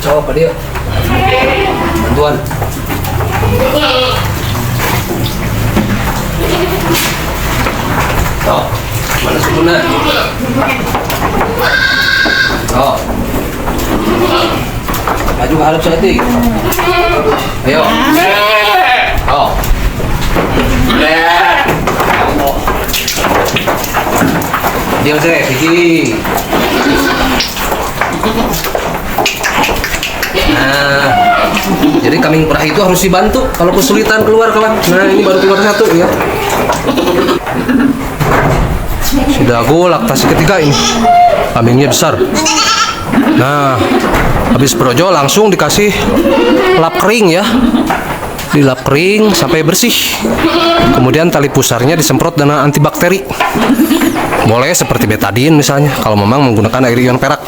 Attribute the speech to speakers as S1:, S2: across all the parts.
S1: Coba apa dia? Bantuan. Oh, mana sumbernya? Oh, maju ke hadap setik. Ayo. Oh. Diam saya, Kiki. Nah, jadi kambing perah itu harus dibantu kalau kesulitan keluar, kawan. Nah, ini baru keluar satu ya. Si Dago laktasi ketiga ini. Kambingnya besar. Nah, habis projo langsung dikasih lap kering ya. Dilap kering sampai bersih. Kemudian tali pusarnya disemprot dengan antibakteri. Boleh seperti betadine misalnya, kalau memang menggunakan air ion perak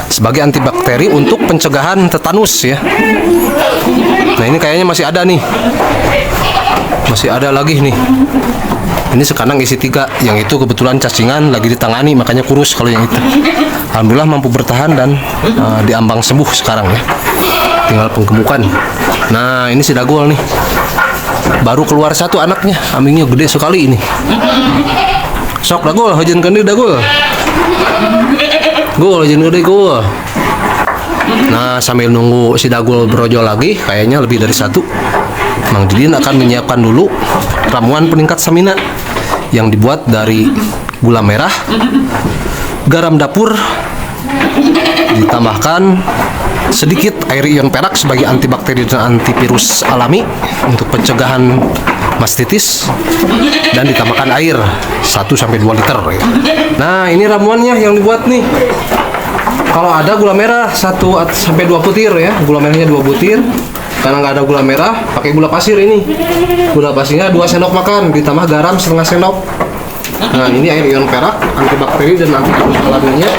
S1: sebagai antibakteri untuk pencegahan tetanus ya. Nah, ini kayaknya masih ada nih. Masih ada lagi nih. Ini sekandang isi 3, yang itu kebetulan cacingan lagi ditangani, makanya kurus kalau yang itu. Alhamdulillah mampu bertahan dan diambang sembuh sekarang ya. Tinggal penggemukan. Nah, ini si Dagol nih. Baru keluar satu anaknya, kambingnya gede sekali ini. Sok Dagol, hajankan dia Dagol. Gol, hajan gede gol. Nah, sambil nunggu si Dagol brojol lagi, kayaknya lebih dari satu. Mang Didin akan menyiapkan dulu ramuan peningkat stamina yang dibuat dari gula merah, garam dapur, ditambahkan sedikit air ion perak sebagai antibakteri dan antivirus alami untuk pencegahan mastitis, dan ditambahkan air 1-2 liter ya. Nah, ini ramuannya yang dibuat nih. Kalau ada gula merah 1-2 butir ya, gula merahnya 2 butir. Karena nggak ada gula merah, pakai gula pasir ini. Gula pasirnya 2 sendok makan, ditambah garam 1/2 sendok. Nah, ini air ion perak, antibakteri dan antivirus alaminya.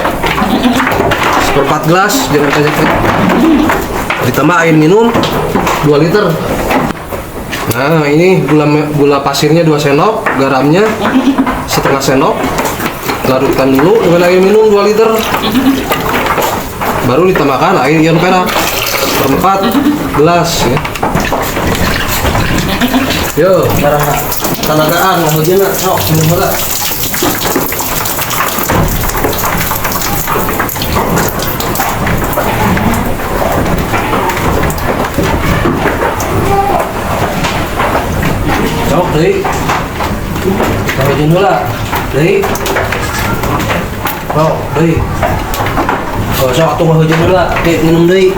S1: 1/4 gelas, jangan banyak. Ditambah air minum 2 liter. Nah, ini gula pasirnya 2 sendok, garamnya 1/2 sendok. Larutkan dulu dengan air minum 2 liter. Baru ditambahkan air ion perak 1/4 gelas ya. Yo, barang tanagaan mau jenak, sok minum bola. Sok deui. Mau jenak bola. Deui. Sok deui. Oh, sok atuh mau jenak bola, minum deui.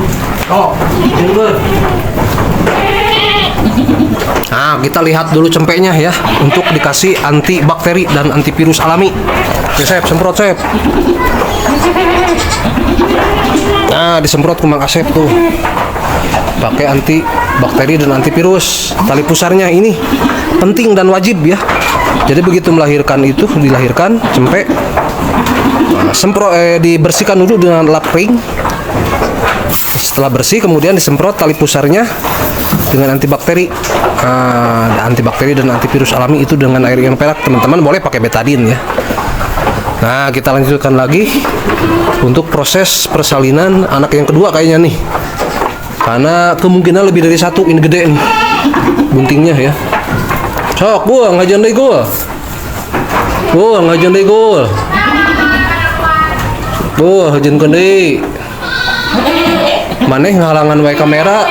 S1: Oh, minum. Nah, kita lihat dulu cempeknya ya, untuk dikasih antibakteri dan antivirus alami. Oke, Sep, semprot Sep. Nah, disemprot ke Mang Asep tuh. Pakai antibakteri dan antivirus. Tali pusarnya ini penting dan wajib ya. Jadi begitu dilahirkan cempek, dibersihkan dulu dengan lap kering. Setelah bersih, kemudian disemprot tali pusarnya dengan antibakteri. Antibakteri dan antivirus alami itu dengan air ion perak. Teman-teman boleh pakai betadine ya. Nah, kita lanjutkan lagi untuk proses persalinan anak yang kedua kayaknya nih. Karena kemungkinan lebih dari satu, ini gede nih buntingnya ya. Sok, buang ngajan deh gol. Buang ngajan deh gol. Buang ngajan deh. Maneh ngalangan wae kamera.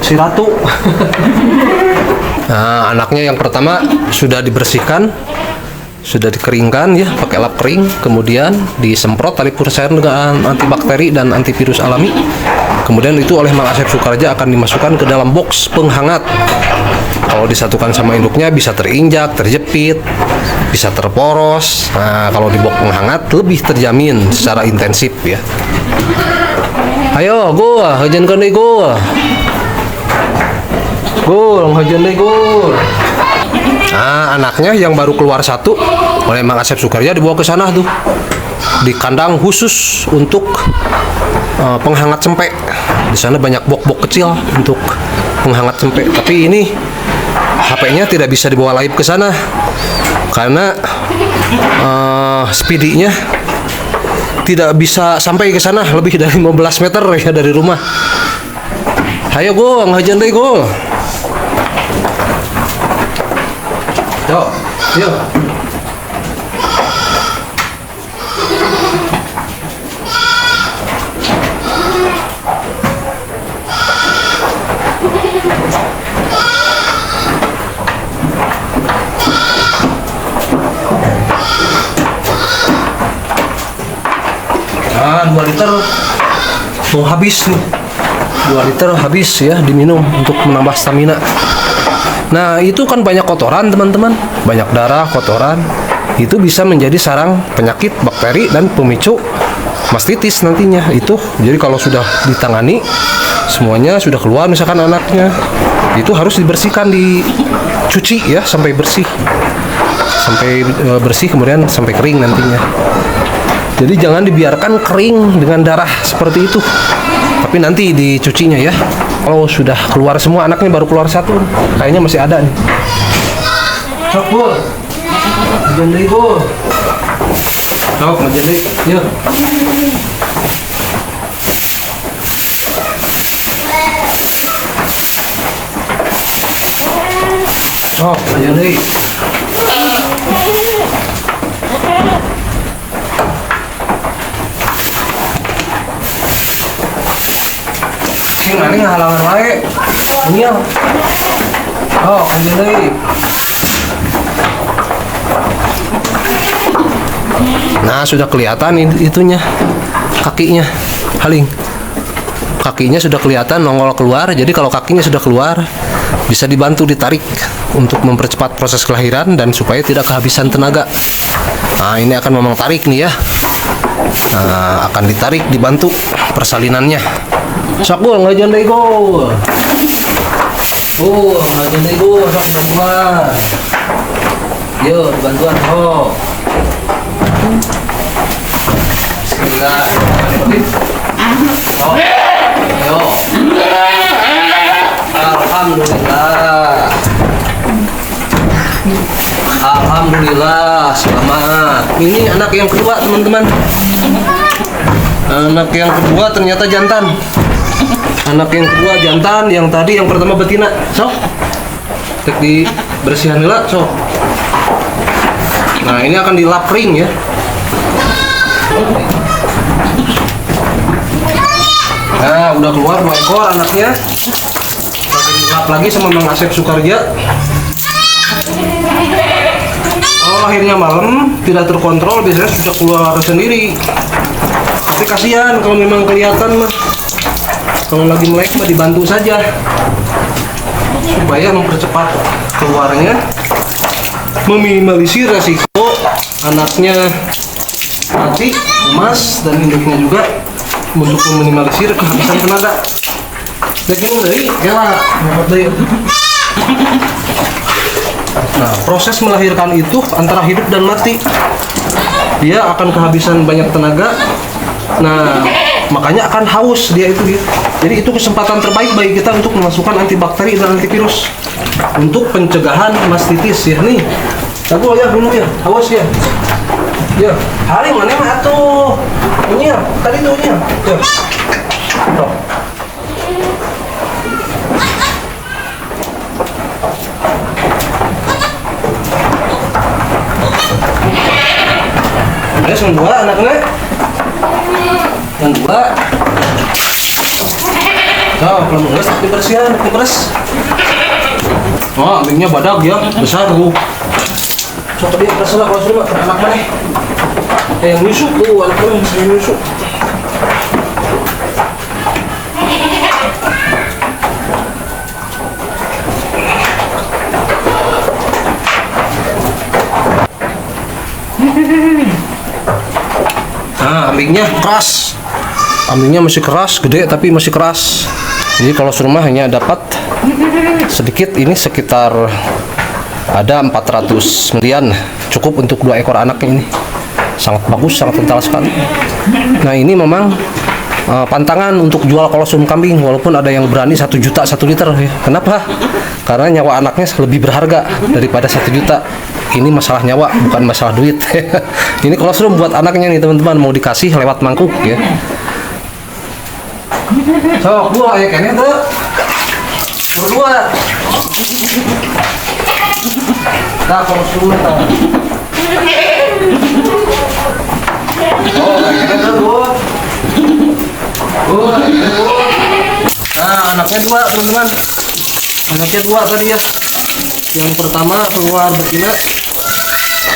S1: Si Ratu. Nah, anaknya yang pertama sudah dibersihkan, sudah dikeringkan ya, pakai lap kering, kemudian disemprot tali pusar dengan antibakteri dan antivirus alami. Kemudian itu oleh Mang Asep Sukarja akan dimasukkan ke dalam box penghangat. Kalau disatukan sama induknya bisa terinjak, terjepit, bisa terporos. Nah, kalau di box penghangat lebih terjamin secara intensif ya. Ayo, gua hajankan deh gua. Gol, hajan deh gol. Nah, anaknya yang baru keluar satu oleh Mang Asep Sukarja dibawa ke sana tuh, di kandang khusus untuk penghangat cempek. Di sana banyak box-box kecil untuk penghangat cempek. Tapi ini HP-nya tidak bisa dibawa live ke sana karena speedinya tidak bisa sampai ke sana lebih dari 15 meter ya dari rumah. Ayo go, ngajan deh go. Yuk, yuk. Nah, 2 liter mau habis nih. 2 liter habis ya diminum untuk menambah stamina. Nah, itu kan banyak kotoran, teman-teman. Banyak darah, kotoran. Itu bisa menjadi sarang penyakit bakteri dan pemicu mastitis nantinya. Itu jadi kalau sudah ditangani semuanya sudah keluar misalkan anaknya, itu harus dibersihkan, dicuci ya sampai bersih. Sampai bersih kemudian sampai kering nantinya. Jadi jangan dibiarkan kering dengan darah seperti itu. Tapi nanti dicucinya ya. Kalau sudah keluar semua anaknya baru keluar satu. Kayaknya masih ada nih. Sok, Bu. Jangan deh, Bu. Sok, jangan deh. Yuk. Sok, jangan deh. Sing ini halangan wae. Iya. Oh, anjing deui. Nah, sudah kelihatan itunya. Kakinya. Haling. Kakinya sudah kelihatan nongol keluar. Jadi kalau kakinya sudah keluar, bisa dibantu ditarik untuk mempercepat proses kelahiran dan supaya tidak kehabisan tenaga. Nah, ini akan memang tarik nih ya. Nah, akan ditarik, dibantu persalinannya. Sakul ngajan deh go. Ngajan deh go, sok bantuan. Yo, bantuan ho. Bismillahirrahmanirrahim. Oh. Yo. Alhamdulillah. Alhamdulillah, selamat. Ini anak yang kedua, teman-teman. Anak yang kedua ternyata jantan. Anak yang kedua jantan, yang tadi yang pertama betina. Sok. Tek di bersihan heula, sok. Nah, ini akan dilap kering ya. Nah, udah keluar 2 ekor anaknya. Kita dilap lagi sama Mang Asep Sukarja. Oh, akhirnya malam tidak terkontrol, biasanya sudah keluar sendiri. Tapi kasihan kalau memang kelihatan mah. Kalau lagi melek mah dibantu saja supaya mempercepat keluarnya, meminimalisir resiko anaknya mati, emas, dan induknya juga, untuk meminimalisir kehabisan tenaga. Daging dari kela, nah, proses melahirkan itu antara hidup dan mati. Dia akan kehabisan banyak tenaga. Nah, makanya akan haus dia itu dia. Jadi itu kesempatan terbaik bagi kita untuk memasukkan antibakteri dan antivirus untuk pencegahan mastitis ya nih. Aku ya minum ya, haus ya. Ya, hari mana mah atuh? Ini ya, tadi tuh ini ya. Ya. Tuh. Ada yang 2 anaknya. Yang 2. Nah, belum beres, dibersihan, diberes. Oh, ambingnya badak ya, besar tuh. So, tadi terserah kalau sudah anak mana? Yang nyusuk tuh, anak mana yang nyusuk. Nah, ambingnya keras. Ambingnya masih keras, gede tapi masih keras. Jadi kalau serumah hanya dapat sedikit, ini sekitar ada 400 ml, cukup untuk 2 ekor anaknya ini. Sangat bagus, sangat kental sekali. Nah, ini memang pantangan untuk jual kolostrum kambing, walaupun ada yang berani 1 juta 1 liter ya. Kenapa? Karena nyawa anaknya lebih berharga daripada 1 juta. ini masalah nyawa, bukan masalah duit. Ini kolostrum buat anaknya nih teman-teman, mau dikasih lewat mangkuk ya. So, gua ya kayaknya tuh berdua. Nah, kolostrum tuh. Oh, kayaknya tuh gua. Nah, anaknya dua teman-teman. Anaknya dua tadi ya. Yang pertama keluar betina,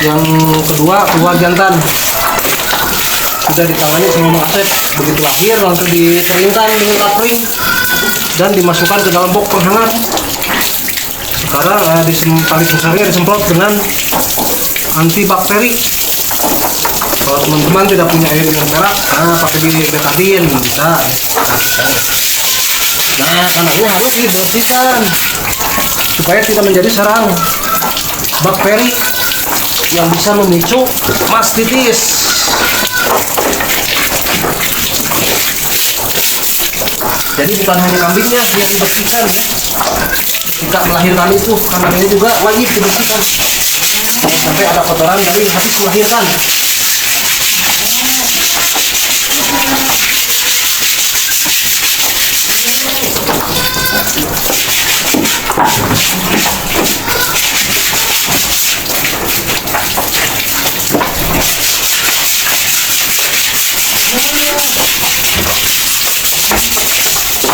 S1: yang kedua keluar jantan. Sudah ditangani sama Mang Asep. Begitu lahir langsung dikeringkan dengan kapring dan dimasukkan ke dalam box penghangat. Sekarang paling besarnya disemprot dengan antibakteri. Kalau teman-teman tidak punya air minum perak, pakai betadine bisa. Nah, anaknya harus dibersihkan supaya tidak menjadi sarang bakteri yang bisa memicu mastitis. Jadi bukan hanya kambingnya yang dibersihkan ya. Ketika melahirkan itu kandangnya juga wajib dibersihkan. Sampai ada kotoran dari habis melahirkan.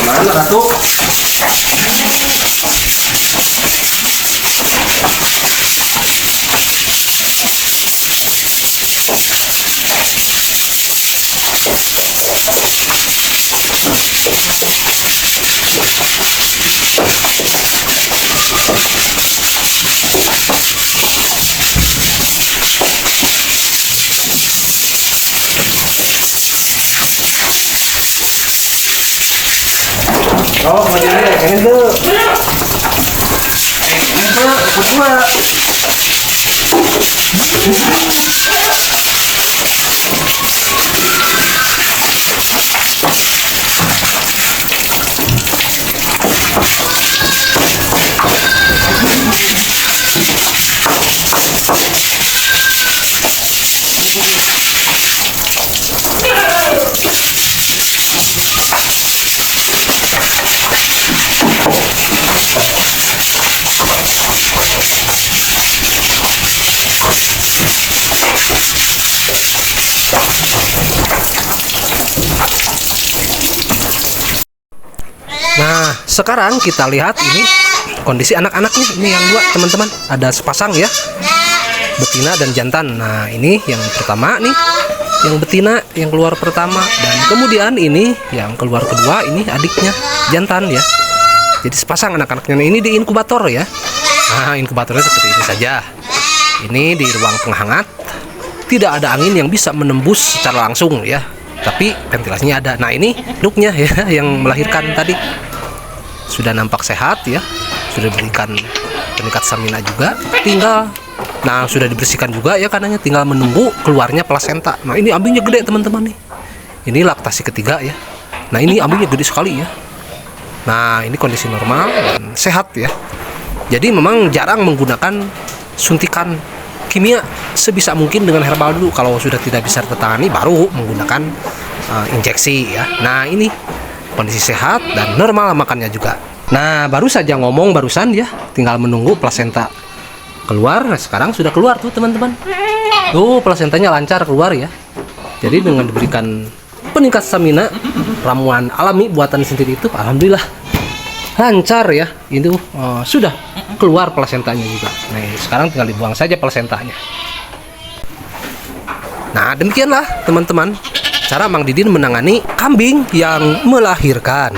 S1: Mana Ratu? Oh, mau jadi ini tuh. Ini tuh kedua. Nah, sekarang kita lihat ini kondisi anak-anaknya. Ini yang dua teman-teman, ada sepasang ya, betina dan jantan. Nah, ini yang pertama nih, yang betina yang keluar pertama, dan kemudian ini yang keluar kedua, ini adiknya jantan ya. Jadi sepasang anak-anaknya ini di inkubator ya. Nah, inkubatornya seperti ini saja. Ini di ruang penghangat, tidak ada angin yang bisa menembus secara langsung ya, tapi ventilasinya ada. Nah, ini induknya ya yang melahirkan tadi sudah nampak sehat ya, sudah diberikan peningkat stamina juga, tinggal sudah dibersihkan juga ya kandangnya, tinggal menunggu keluarnya plasenta. Nah, ini ambingnya gede teman-teman nih, ini laktasi ketiga ya. Nah, ini ambingnya gede sekali ya. Nah, ini kondisi normal dan sehat ya. Jadi memang jarang menggunakan suntikan kimia, sebisa mungkin dengan herbal dulu. Kalau sudah tidak bisa tertangani baru menggunakan injeksi ya. Nah, ini kondisi sehat dan normal makannya juga. Nah, baru saja ngomong barusan ya, tinggal menunggu plasenta keluar. Nah, sekarang sudah keluar tuh teman-teman. Tuh plasentanya lancar keluar ya. Jadi dengan diberikan peningkat stamina, ramuan alami buatan sendiri itu, alhamdulillah lancar ya. Itu sudah keluar plasentanya juga. Nah, sekarang tinggal dibuang saja plasentanya. Nah, demikianlah teman-teman cara Mang Didin menangani kambing yang melahirkan.